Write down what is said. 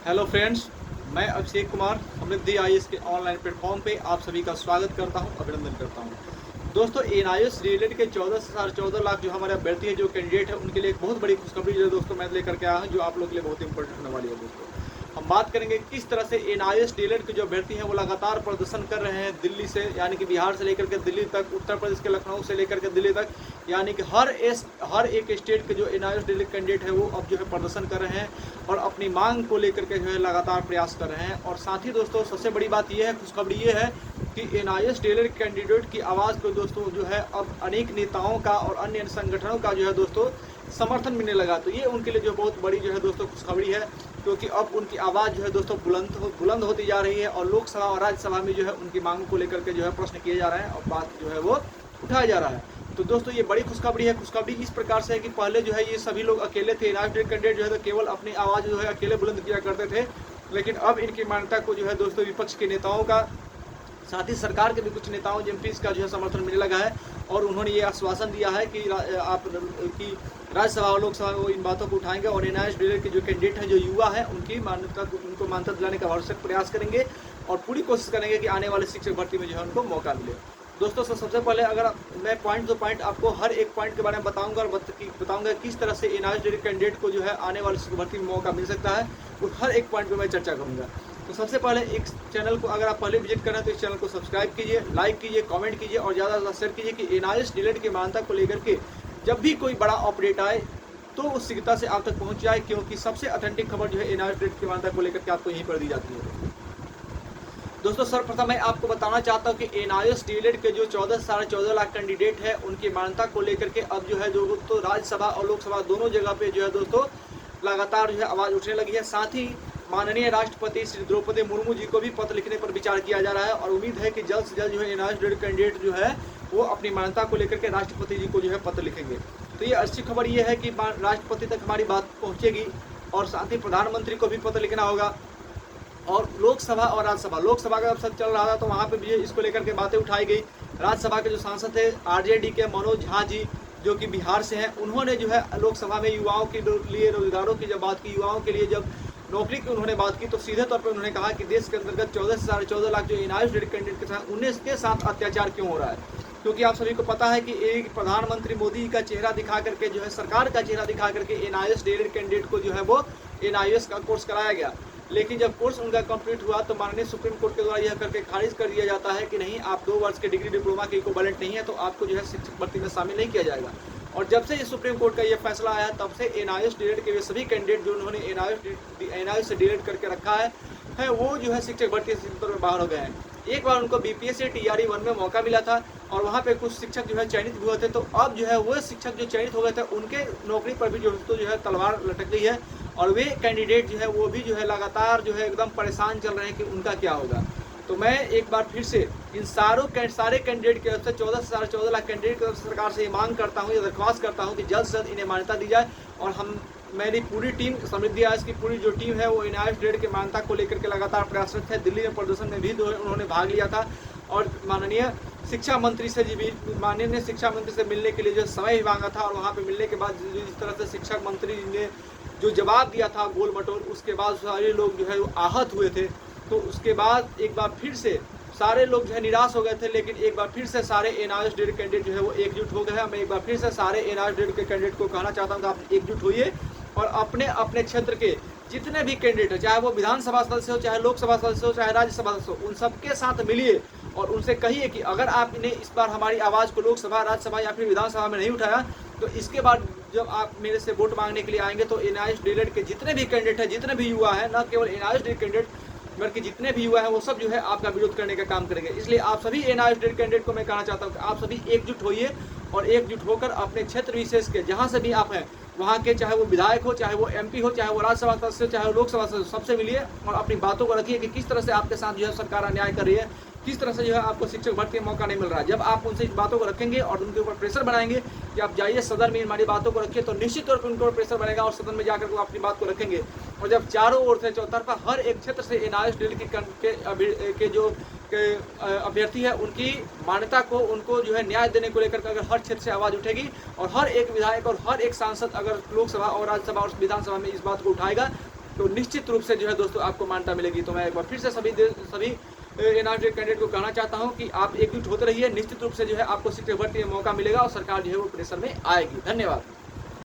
Hello friends, मैं अभिषेक कुमार समृद्धि IAS के online platform पे आप सभी का स्वागत करता हूं, अभिनंदन करता हूं। दोस्तों, एनआईएएस रिलेटेड के 14 से 14.5 लाख जो हमारे अभ्यर्थी है, जो कैंडिडेट है, उनके लिए एक बहुत बड़ी खुशखबरी जो दोस्तों मैं लेकर के आया हूं, जो आप लोग के लिए बहुत इंपॉर्टेंट होने वाली है। दोस्तों, हम बात करेंगे किस तरह से एनआईएएस रिलेटेड के जो अभ्यर्थी हैं वो लगातार प्रदर्शन कर रहे हैं दिल्ली से, यानी कि बिहार से लेकर के दिल्ली तक, उत्तर प्रदेश के लखनऊ से लेकर के दिल्ली तक, यानी कि हर एक स्टेट के जो एनआईएएस रिलेटेड कैंडिडेट है वो अब जो है प्रदर्शन कर रहे हैं और अपनी मांग को लेकर के जो है लगातार प्रयास कर रहे हैं। और साथ ही दोस्तों, सबसे बड़ी बात यह है, खुशखबरी ये है कि एनआईएएस रिलेटेड कैंडिडेट की आवाज़ को दोस्तों जो है अब अनेक नेताओं का और अन्य संगठनों का जो है दोस्तों समर्थन मिलने लगा। तो ये उनके लिए जो बहुत बड़ी जो है दोस्तों खुशखबरी है, क्योंकि अब उनकी आवाज़ जो है दोस्तों बुलंद होती जा रही है और लोकसभा और राज्यसभा में जो है उनकी मांगों को लेकर के जो है प्रश्न किए जा रहे हैं और बात जो है वो उठाया जा रहा है। तो दोस्तों, ये बड़ी खुशखबरी है। खुशखबरी इस प्रकार से है कि पहले जो है ये सभी लोग अकेले थे, एनआईएएस कैंडिडेट जो है तो केवल अपनी आवाज़ जो है अकेले बुलंद किया करते थे, लेकिन अब इनकी मान्यता को जो है दोस्तों विपक्ष के नेताओं का, साथ ही सरकार के भी कुछ नेताओं एमपीज का जो है समर्थन मिलने लगा है। और उन्होंने ये आश्वासन दिया है कि राज्यसभा और लोकसभा में वो इन बातों को उठाएंगे और एनआईएएस रिलेटेड के जो कैंडिडेट हैं, जो युवा हैं, उनको मान्यता दिलाने का आवश्यक प्रयास करेंगे और पूरी कोशिश करेंगे कि आने वाले शिक्षक भर्ती में जो है उनको मौका मिले। दोस्तों, सबसे पहले अगर मैं पॉइंट टू पॉइंट आपको हर एक पॉइंट के बारे में बताऊंगा और बताऊंगा किस तरह से एनआईएएस कैंडिडेट को जो है आने वाले शिक्षक भर्ती में मौका मिल सकता है, वो हर एक पॉइंट पर मैं चर्चा करूंगा। तो सबसे पहले एक चैनल को अगर आप पहले विजिट कर रहे हैं तो इस चैनल को सब्सक्राइब कीजिए, लाइक कीजिए, कमेंट कीजिए और ज़्यादा से ज़्यादा शेयर कीजिए कि एनआईएएस रिलेटेड की मान्यता को लेकर के जब भी कोई बड़ा अपडेट आए तो उस शीघ्रता से आप तक पहुँच जाए, क्योंकि सबसे ऑथेंटिक खबर जो है एनआईएएस रिलेटेड की मान्यता को लेकर के आपको यहीं पर दी जाती है। दोस्तों, सर्वप्रथम मैं आपको बताना चाहता हूं कि एनआईएएस रिलेटेड के जो 14 से 14.5 लाख कैंडिडेट है, उनकी मान्यता को लेकर के अब जो है दोस्तों राज्यसभा और लोकसभा दोनों जगह पे जो है दोस्तों लगातार जो है आवाज़ उठने लगी है। साथ ही माननीय राष्ट्रपति श्री द्रौपदी मुर्मू जी को भी पत्र लिखने पर विचार किया जा रहा है और उम्मीद है कि जल्द से जल्द जो है एनआईएएस रिलेटेड कैंडिडेट जो है वो अपनी मान्यता को लेकर के राष्ट्रपति जी को जो है पत्र लिखेंगे। तो ये अच्छी खबर ये है कि राष्ट्रपति तक हमारी बात पहुँचेगी और साथ ही प्रधानमंत्री को भी पत्र लिखना होगा। और लोकसभा और राज्यसभा, लोकसभा का जब सब चल रहा था तो वहाँ पे भी इसको लेकर के बातें उठाई गई। राज्यसभा के जो सांसद थे आरजेडी के मनोज झा जी, जो कि बिहार से हैं, उन्होंने जो है लोकसभा में युवाओं के लिए रोजगारों की जब बात की, युवाओं के लिए जब नौकरी की उन्होंने बात की, तो सीधे तौर पर उन्होंने कहा कि देश के अंतर्गत 14 से 14.5 लाख जो एनआईएएस कैंडिडेट के साथ उनके साथ अत्याचार क्यों हो रहा है। क्योंकि आप सभी को पता है कि एक प्रधानमंत्री मोदी का चेहरा दिखा करके जो है, सरकार का चेहरा दिखा करके एनआईएएस कैंडिडेट को जो है वो एनआईएएस का कोर्स कराया गया, लेकिन जब कोर्स उनका कंप्लीट हुआ तो माननीय सुप्रीम कोर्ट के द्वारा यह करके खारिज कर दिया जाता है कि नहीं, आप 2 वर्ष के डिग्री डिप्लोमा के इक्विवेलेंट नहीं है तो आपको जो है शिक्षक भर्ती में शामिल नहीं किया जाएगा। और जब से सुप्रीम कोर्ट का ये फैसला आया तब से एनआईएएस रिलेटेड के सभी कैंडिडेट जो उन्होंने एनआईएएस से डिलीट करके रखा है वो जो है शिक्षक भर्ती से में बाहर हो गए हैं। एक बार उनको बीपीएससी टीआरई 1 में मौका मिला था और वहाँ पे कुछ शिक्षक जो है चयनित हुए थे, तो अब जो है वो शिक्षक जो चयनित हो गए थे उनके नौकरी पर भी जो है तलवार लटक गई है और वे कैंडिडेट जो है वो भी जो है लगातार जो है एकदम परेशान चल रहे हैं कि उनका क्या होगा। तो मैं एक बार फिर से इन सारे कैंडिडेट की तरफ से 14 से 14.5 लाख कैंडिडेट की तरफ से सरकार से ये मांग करता हूँ, ये दरख्वास्त करता हूँ कि जल्द से जल्द इन्हें मान्यता दी जाए। और मेरी पूरी टीम, समृद्धि आईएएस की पूरी जो टीम है वो एनआईएएस रिलेटेड की मान्यता को लेकर के लगातार प्रयासरत है। दिल्ली में प्रदर्शन में भी उन्होंने भाग लिया था और माननीय शिक्षा मंत्री से मिलने के लिए जो समय ही मांगा था और वहाँ पे मिलने के बाद जिस तरह से शिक्षा मंत्री ने जो जवाब दिया था गोल मटोल, उसके बाद सारे लोग जो है आहत हुए थे। तो उसके बाद एक बार फिर से सारे लोग जो है निराश हो गए थे, लेकिन एक बार फिर से सारे एनआईएएस कैंडिडेट जो है वो एकजुट हो गए हैं। मैं एक बार फिर से सारे एनआईएएस के कैंडिडेट को कहना चाहता हूँ कि आप एकजुट होइए और अपने अपने क्षेत्र के जितने भी कैंडिडेट है, चाहे वो विधानसभा सदस्य हो, चाहे लोकसभा सदस्य हो, चाहे राज्यसभा सदस्य हो, उन सबके साथ मिलिए और उनसे कहिए कि अगर आपने इस बार हमारी आवाज़ को लोकसभा, राज्यसभा या फिर विधानसभा में नहीं उठाया तो इसके बाद जब आप मेरे से वोट मांगने के लिए आएंगे तो एनआईएएस रिलेटेड के जितने भी कैंडिडेट हैं, जितने भी युवा हैं, न केवल एनआईएएस कैंडिडेट बल्कि जितने भी युवा हैं वो सब जो है आपका विरोध करने का काम करेंगे। इसलिए आप सभी एनआईएएस कैंडिडेट को मैं कहना चाहता हूँ कि आप सभी एकजुट होइए और एकजुट होकर अपने क्षेत्र विशेष के जहाँ से भी आप हैं वहाँ के, चाहे वो विधायक हो, चाहे वो एमपी हो, चाहे वो राज्यसभा सदस्य, चाहे वो लोकसभा सदस्य, सबसे मिलिए और अपनी बातों को रखिए कि किस तरह से आपके साथ जो है सरकार अन्याय कर रही है, किस तरह से जो है आपको शिक्षक भर्ती का मौका नहीं मिल रहा है। जब आप उनसे इस बातों को रखेंगे और उनके ऊपर प्रेशर बनाएंगे कि आप जाइए सदन में हमारी बातों को रखिए, तो निश्चित तौर पर उनके ऊपर प्रेशर बनेगा और सदन में जाकर वो अपनी बात को रखेंगे। और जब चारों ओर से चौतरफा हर एक क्षेत्र से एनआईएएस के जो अभ्यर्थी है उनकी मान्यता को, उनको जो है न्याय देने को लेकर अगर हर क्षेत्र से आवाज़ उठेगी और हर एक विधायक और हर एक सांसद अगर लोकसभा और राज्यसभा और विधानसभा में इस बात को उठाएगा तो निश्चित रूप से जो है दोस्तों आपको मान्यता मिलेगी। तो मैं एक बार फिर से सभी एनआरटी कैंडिडेट को कहना चाहता हूं कि आप एकजुट होते रहिए, निश्चित रूप से जो है आपको सीटें भर्ती में मौका मिलेगा और सरकार जो है वो प्रेशर में आएगी। धन्यवाद।